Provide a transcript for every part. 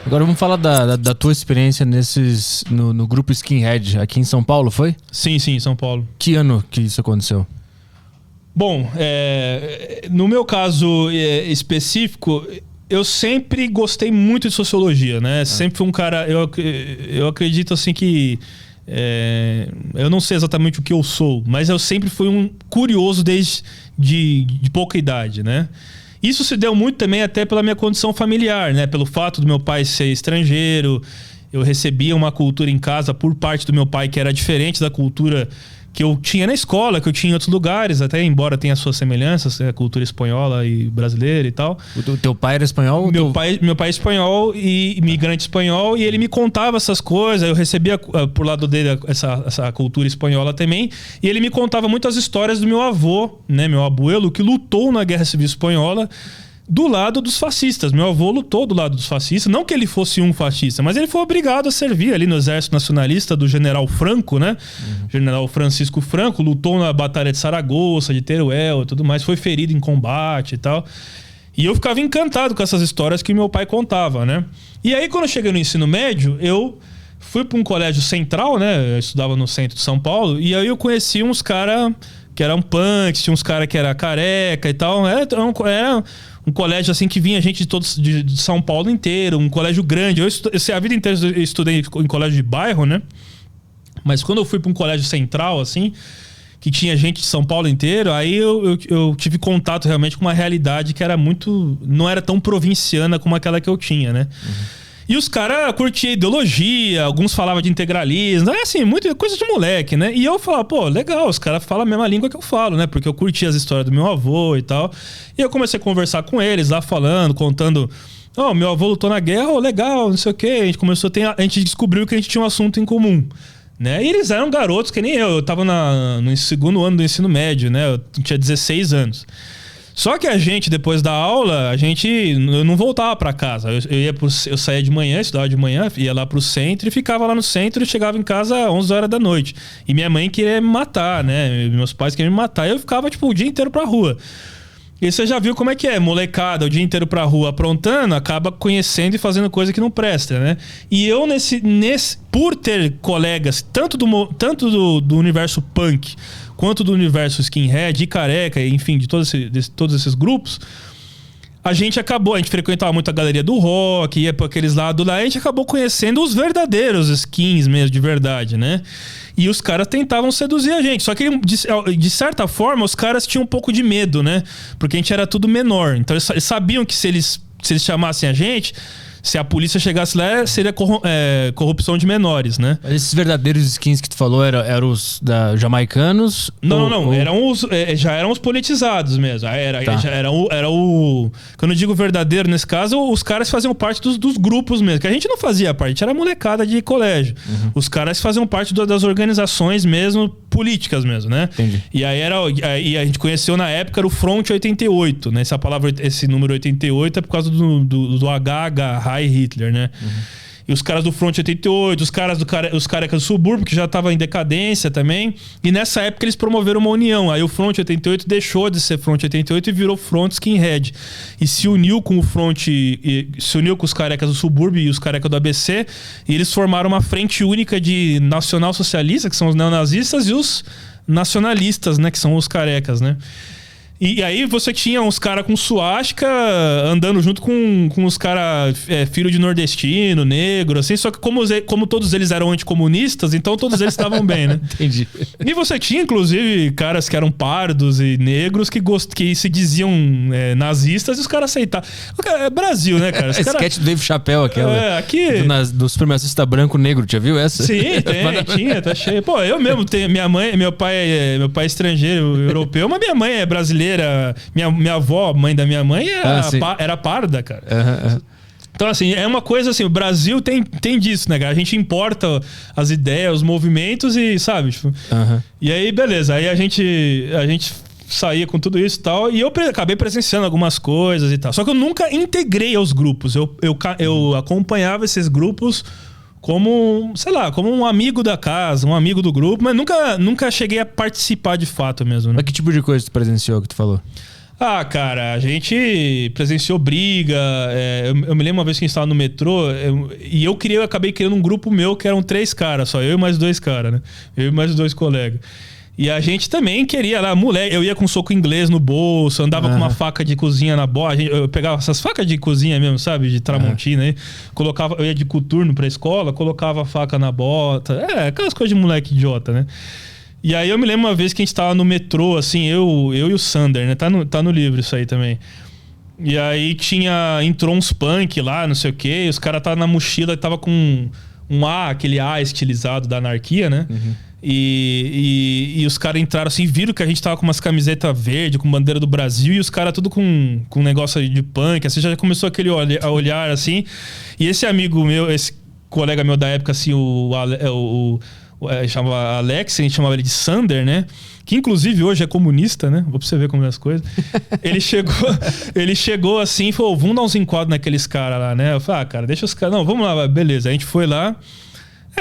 Agora vamos falar da tua experiência no grupo Skinhead, aqui em São Paulo, foi? Sim, em São Paulo. Que ano que isso aconteceu? Bom, no meu caso específico, eu sempre gostei muito de sociologia, né? Sempre fui um cara... Eu acredito assim que... eu não sei exatamente o que eu sou, mas eu sempre fui um curioso desde de pouca idade, né? Isso se deu muito também até pela minha condição familiar, né? Pelo fato do meu pai ser estrangeiro, eu recebia uma cultura em casa por parte do meu pai que era diferente da cultura que eu tinha na escola, que eu tinha em outros lugares, até embora tenha suas semelhanças, a cultura espanhola e brasileira e tal. O teu pai era espanhol? Meu pai é espanhol e imigrante espanhol, e ele me contava essas coisas, eu recebia por lado dele essa cultura espanhola também, e ele me contava muitas histórias do meu avô, né, meu abuelo, que lutou na Guerra Civil Espanhola do lado dos fascistas. Meu avô lutou do lado dos fascistas, não que ele fosse um fascista, mas ele foi obrigado a servir ali no exército nacionalista do general Franco, né? General Francisco Franco, lutou na Batalha de Saragoça, de Teruel e tudo mais, foi ferido em combate e tal. E eu ficava encantado com essas histórias que meu pai contava, né? E aí, quando eu cheguei no ensino médio, eu fui para um colégio central, né? Eu estudava no centro de São Paulo, e aí eu conheci uns caras que eram punks, tinha uns caras que era careca e tal. Era um colégio assim que vinha gente de São Paulo inteiro, um colégio grande. A vida inteira eu estudei em colégio de bairro, né? Mas quando eu fui para um colégio central, assim, que tinha gente de São Paulo inteiro, aí eu tive contato realmente com uma realidade que era não era tão provinciana como aquela que eu tinha, né? E os caras curtiam ideologia, alguns falavam de integralismo, assim, muita coisa de moleque, né? E eu falava, pô, legal, os caras falam a mesma língua que eu falo, né? Porque eu curtia as histórias do meu avô e tal. E eu comecei a conversar com eles lá, contando... meu avô lutou na guerra, legal, não sei o quê. A gente descobriu que a gente tinha um assunto em comum, né? E eles eram garotos que nem eu. Eu tava no segundo ano do ensino médio, né? Eu tinha 16 anos. Só que a gente, depois da aula, eu não voltava pra casa. Eu saía de manhã, estudava de manhã, ia lá pro centro e ficava lá no centro e chegava em casa às 11 horas da noite. E minha mãe queria me matar, né? Meus pais queriam me matar. E eu ficava, o dia inteiro pra rua. E você já viu como é que é, molecada, o dia inteiro pra rua aprontando, acaba conhecendo e fazendo coisa que não presta, né? E eu, por ter colegas, tanto do universo punk, quanto do universo skinhead e careca, enfim, de todos esses grupos, a gente frequentava muito a galeria do rock, ia para aqueles lados lá, e a gente acabou conhecendo os verdadeiros skins mesmo, de verdade, né? E os caras tentavam seduzir a gente. Só que, de certa forma, os caras tinham um pouco de medo, né? Porque a gente era tudo menor. Então eles sabiam que se eles chamassem a gente... Se a polícia chegasse lá, seria corrupção de menores, né? Mas esses verdadeiros skins que tu falou eram os jamaicanos? Não. Já eram os politizados mesmo. Quando eu digo verdadeiro, nesse caso, os caras faziam parte dos grupos mesmo. Que a gente não fazia parte, a gente era molecada de colégio. Os caras faziam parte das organizações mesmo, políticas mesmo, né? Entendi. E aí a gente conheceu na época, era o Front 88, né? Esse número 88 é por causa do HH, Hitler, né? E os caras do Front 88, os carecas do subúrbio, que já estavam em decadência também. E nessa época eles promoveram uma união. Aí o Front 88 deixou de ser Front 88 e virou Front Skinhead. E se uniu com o Front... Se uniu com os carecas do subúrbio e os carecas do ABC. E eles formaram uma frente única de nacional-socialista, que são os neonazistas, e os nacionalistas, né? Que são os carecas, né? E aí você tinha uns caras com suástica andando junto com os caras filho de nordestino, negro, assim. Só que como todos eles eram anticomunistas, então todos eles estavam bem, né? Entendi. E você tinha, inclusive, caras que eram pardos e negros que se diziam nazistas e os caras aceitavam. É Brasil, né, cara? Sketch do Dave Chappelle, aquela. Aqui... Do supremacista branco negro, já viu essa? Sim, tinha, tá cheio. Pô, eu mesmo tenho... Meu pai é estrangeiro, europeu, mas minha mãe é brasileira. Minha avó, mãe da minha mãe, era parda, cara. Então, assim, é uma coisa assim, o Brasil tem disso, né, cara? A gente importa as ideias, os movimentos e, sabe? E aí, beleza. Aí a gente saía com tudo isso e tal. E eu acabei presenciando algumas coisas e tal. Só que eu nunca integrei aos grupos. Eu acompanhava esses grupos como, sei lá, como um amigo da casa, um amigo do grupo, mas nunca cheguei a participar de fato mesmo, né? Mas que tipo de coisa tu presenciou que tu falou? Ah, cara, a gente presenciou briga. Eu me lembro uma vez que a gente estava no metrô e eu acabei criando um grupo meu que eram 3 caras, só eu e mais 2 caras, né? Eu e mais 2 colegas. E a gente também queria lá, moleque. Eu ia com soco inglês no bolso, andava com uma faca de cozinha na bota. Eu pegava essas facas de cozinha mesmo, sabe? De Tramontina aí. Eu ia de coturno pra escola, colocava a faca na bota. Aquelas coisas de moleque idiota, né? E aí eu me lembro uma vez que a gente tava no metrô, assim, eu e o Sander, né? Tá no livro isso aí também. E aí entrou uns punk lá, não sei o quê, e os caras estavam na mochila, tava com aquele A estilizado da anarquia, né? Uhum. E os caras entraram assim, viram que a gente tava com umas camisetas verdes, com bandeira do Brasil, e os caras tudo com um negócio de punk, assim, já começou aquele olhar assim. E esse amigo meu, esse colega meu da época, assim, chamava Alex, a gente chamava ele de Sander, né? Que inclusive hoje é comunista, né? Vou pra você ver como é as coisas. Ele chegou assim e falou: vamos dar uns enquadros naqueles caras lá, né? Eu falei: cara, deixa os caras. Não, vamos lá, beleza. A gente foi lá.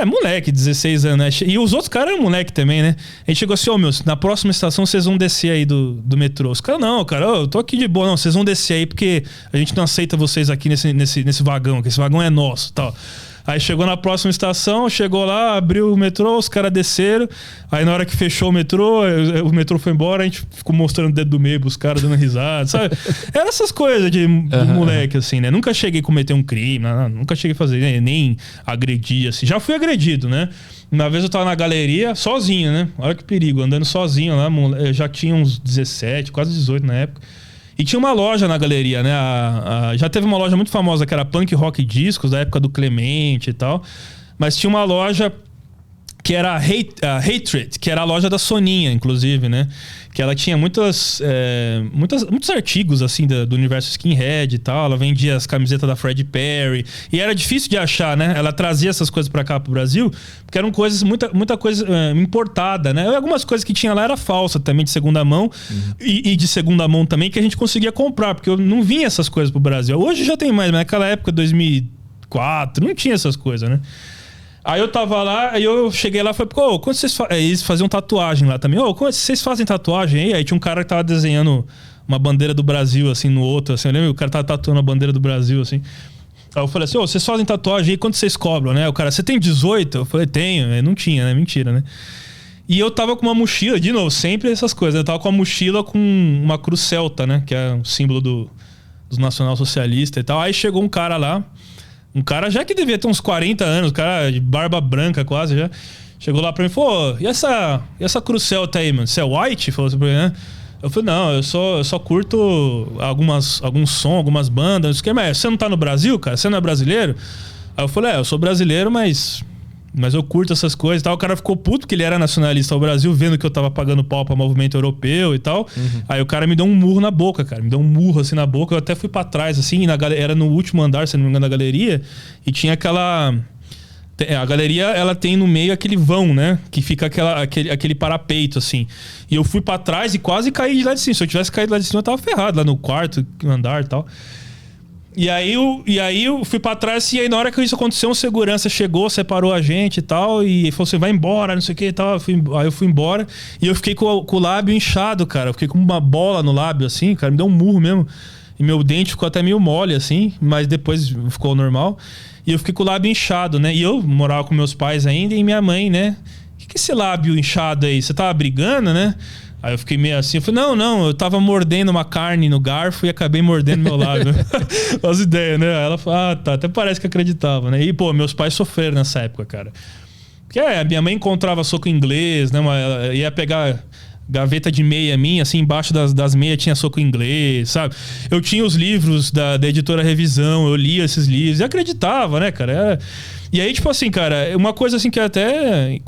Moleque, 16 anos, né? E os outros caras eram moleque também, né? A gente chegou assim: na próxima estação vocês vão descer aí do metrô. Os caras: não, cara, eu tô aqui de boa. Não, vocês vão descer aí porque a gente não aceita vocês aqui nesse vagão, que esse vagão é nosso, tal. Aí chegou na próxima estação, chegou lá, abriu o metrô, os caras desceram. Aí na hora que fechou o metrô foi embora, a gente ficou mostrando o dedo do meio pros caras, dando risada, sabe? Eram essas coisas de moleque, assim, né? Nunca cheguei a cometer um crime, nunca cheguei a fazer, nem agredir, assim. Já fui agredido, né? Uma vez eu tava na galeria, sozinho, né? Olha que perigo, andando sozinho lá, eu já tinha uns 17, quase 18 na época. E tinha uma loja na galeria, né? Já teve uma loja muito famosa que era Punk Rock Discos, da época do Clemente e tal. Mas tinha uma loja que era a Hatred, que era a loja da Soninha, inclusive, né? Que ela tinha muitos artigos, assim, do universo skinhead e tal. Ela vendia as camisetas da Fred Perry. E era difícil de achar, né? Ela trazia essas coisas pra cá, pro Brasil, porque eram coisas, muita coisa importada, né? E algumas coisas que tinha lá era falsa também, de segunda mão. Uhum. E de segunda mão também, que a gente conseguia comprar, porque eu não vinha essas coisas pro Brasil. Hoje já tem mais, mas naquela época, 2004, não tinha essas coisas, né? Aí eu tava lá, aí eu cheguei lá e falei: pô, quando vocês eles faziam tatuagem lá também. Quando vocês fazem tatuagem aí? Aí tinha um cara que tava desenhando uma bandeira do Brasil, assim, no outro, assim. Eu lembro, o cara tava tatuando a bandeira do Brasil, assim. Aí eu falei assim: vocês fazem tatuagem aí, quanto vocês cobram, né? O cara: você tem 18? Eu falei: tenho. Não tinha, né? Mentira, né? E eu tava com uma mochila, de novo, sempre essas coisas. Eu tava com uma mochila com uma cruz celta, né? Que é um símbolo dos nacional-socialistas e tal. Aí chegou um cara lá, um cara já que devia ter uns 40 anos, cara de barba branca quase já. Chegou lá pra mim e falou: e essa cruz celta aí, mano? Você é white? Falou assim pra mim, né? Eu falei: não, eu só curto algum som, algumas bandas. Mas você não tá no Brasil, cara? Você não é brasileiro? Aí eu falei: eu sou brasileiro, mas eu curto essas coisas e tal. O cara ficou puto porque ele era nacionalista ao Brasil, vendo que eu tava pagando pau pra movimento europeu e tal. Uhum. Aí o cara me deu um murro na boca, cara. Me deu um murro assim na boca. Eu até fui pra trás, assim, era no último andar, se não me engano, da galeria. E tinha aquela... A galeria, ela tem no meio aquele vão, né? Que fica aquele parapeito, assim. E eu fui pra trás e quase caí de lá de cima. Se eu tivesse caído lá de cima, eu tava ferrado, lá no quarto andar e tal. E aí eu fui pra trás, e aí na hora que isso aconteceu, um segurança chegou, separou a gente e tal, e falou assim: vai embora, não sei o que e tal. Aí eu fui embora, e eu fiquei com o lábio inchado, cara. Eu fiquei com uma bola no lábio, assim, cara, me deu um murro mesmo. E meu dente ficou até meio mole, assim, mas depois ficou normal. E eu fiquei com o lábio inchado, né? E eu morava com meus pais ainda, e minha mãe, né? O que é esse lábio inchado aí? Você tava brigando, né? Aí eu fiquei meio assim, eu falei: não, eu tava mordendo uma carne no garfo e acabei mordendo meu lábio. As ideias, né? Aí ela falou: tá, até parece que acreditava, né? E, pô, meus pais sofreram nessa época, cara. Porque a minha mãe encontrava soco inglês, né? Ela ia pegar gaveta de meia minha, assim, embaixo das meias tinha soco inglês, sabe? Eu tinha os livros da editora Revisão, eu lia esses livros e acreditava, né, cara? E aí, tipo assim, cara, uma coisa assim que até...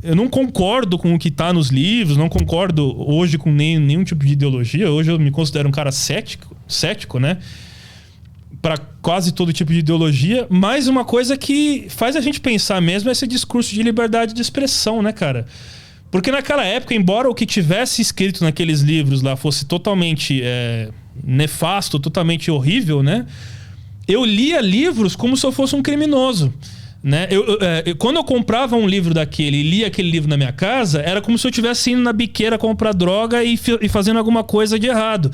eu não concordo com o que tá nos livros, não concordo hoje com nenhum tipo de ideologia. Hoje eu me considero um cara cético, né? Para quase todo tipo de ideologia. Mas uma coisa que faz a gente pensar mesmo é esse discurso de liberdade de expressão, né, cara? Porque naquela época, embora o que tivesse escrito naqueles livros lá fosse totalmente nefasto, totalmente horrível, né? Eu lia livros como se eu fosse um criminoso. Né? Quando eu comprava um livro daquele e lia aquele livro na minha casa, era como se eu estivesse indo na biqueira comprar droga e fazendo alguma coisa de errado.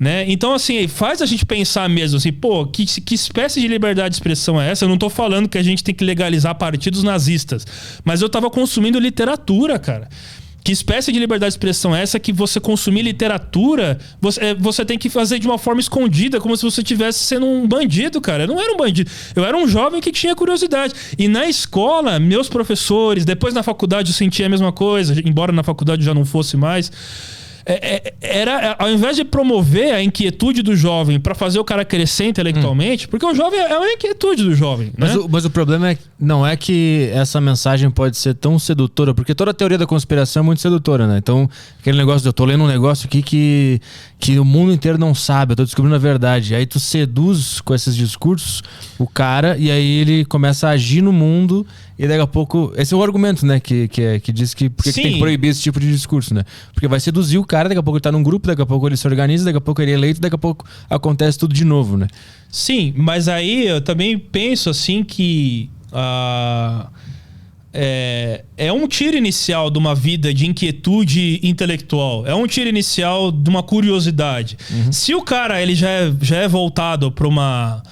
Né? Então, assim, faz a gente pensar mesmo assim, pô, que espécie de liberdade de expressão é essa? Eu não tô falando que a gente tem que legalizar partidos nazistas, mas eu tava consumindo literatura, cara. Que espécie de liberdade de expressão é essa que você consumir literatura, você tem que fazer de uma forma escondida, como se você estivesse sendo um bandido, cara. Eu não era um bandido. Eu era um jovem que tinha curiosidade. E na escola, meus professores, depois na faculdade eu sentia a mesma coisa, embora na faculdade eu já não fosse mais. Era, ao invés de promover a inquietude do jovem para fazer o cara crescer intelectualmente, porque o jovem é uma inquietude do jovem, né? Mas o problema não é que essa mensagem pode ser tão sedutora, porque toda a teoria da conspiração é muito sedutora, né? Então, aquele negócio de eu tô lendo um negócio aqui que o mundo inteiro não sabe, eu tô descobrindo a verdade. Aí tu seduz com esses discursos o cara e aí ele começa a agir no mundo e daqui a pouco... Esse é o argumento, né? Que diz que... Por que tem que proibir esse tipo de discurso, né? Porque vai seduzir o cara, daqui a pouco ele tá num grupo, daqui a pouco ele se organiza, daqui a pouco ele é eleito, daqui a pouco acontece tudo de novo, né? Sim, mas aí eu também penso assim que... É um tiro inicial de uma vida de inquietude intelectual. É um tiro inicial de uma curiosidade. Se o cara ele já é voltado para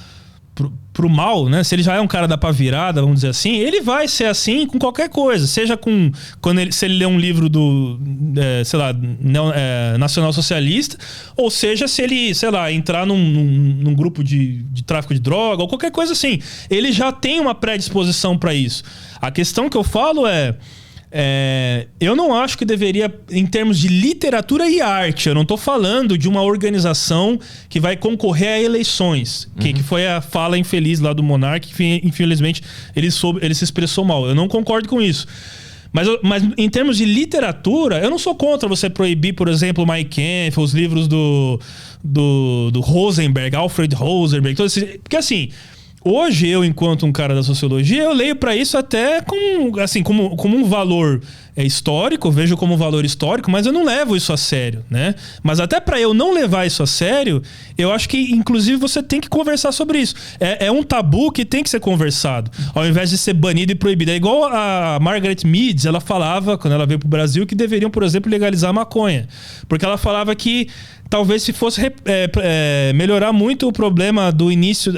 pro mal, né? Se ele já é um cara da pá virada, vamos dizer assim, ele vai ser assim com qualquer coisa. Seja se ele lê um livro do, sei lá, nacional socialista, ou seja, se ele, sei lá, entrar num grupo de tráfico de droga, ou qualquer coisa assim. Ele já tem uma predisposição para isso. A questão que eu falo eu não acho que deveria, em termos de literatura e arte, eu não tô falando de uma organização que vai concorrer a eleições, que foi a fala infeliz lá do Monark, que infelizmente ele se expressou mal. Eu não concordo com isso. Mas em termos de literatura, eu não sou contra você proibir, por exemplo, Mein Kampf, os livros do Rosenberg, Alfred Rosenberg, porque assim... Hoje, eu, enquanto um cara da sociologia, eu leio para isso até como um valor histórico, eu vejo como um valor histórico, mas eu não levo isso a sério, né? Mas até para eu não levar isso a sério, eu acho que, inclusive, você tem que conversar sobre isso. É um tabu que tem que ser conversado, ao invés de ser banido e proibido. É igual a Margaret Mead, ela falava, quando ela veio pro Brasil, que deveriam, por exemplo, legalizar a maconha. Porque ela falava que talvez se fosse melhorar muito o problema do início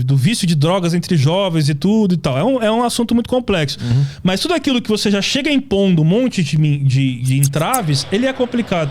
do vício de drogas entre jovens e tudo e tal. É um assunto muito complexo. Mas tudo aquilo que você já chega impondo um monte de entraves, ele é complicado.